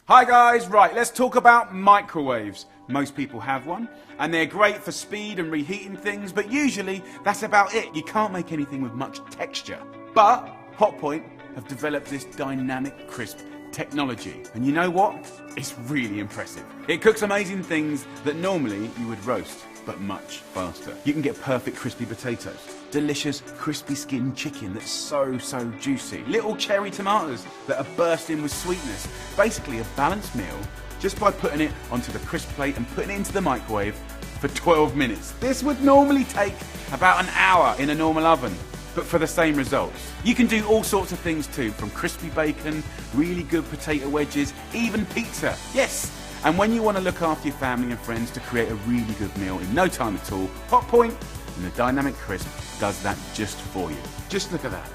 Hi guys, right, let's talk about microwaves. Most people have one, and they're great for speed and reheating things, but usually that's about it. You can't make anything with much texture. But Hotpoint have developed this dynamic crisp technology, and you know what? It's really impressive. It cooks amazing things that normally you would roast, but much faster. You can get perfect crispy potatoes, delicious crispy skinned chicken that's so juicy, little cherry tomatoes that are bursting with sweetness. Basically a balanced meal just by putting it onto the crisp plate and putting it into the microwave for 12 minutes. This would normally take about an hour in a normal oven, but for the same results. You can do all sorts of things too, from crispy bacon, really good potato wedges, even pizza. Yes! And when you want to look after your family and friends to create a really good meal in no time at all, Hotpoint and the Dynamic Crisp does that just for you. Just look at that.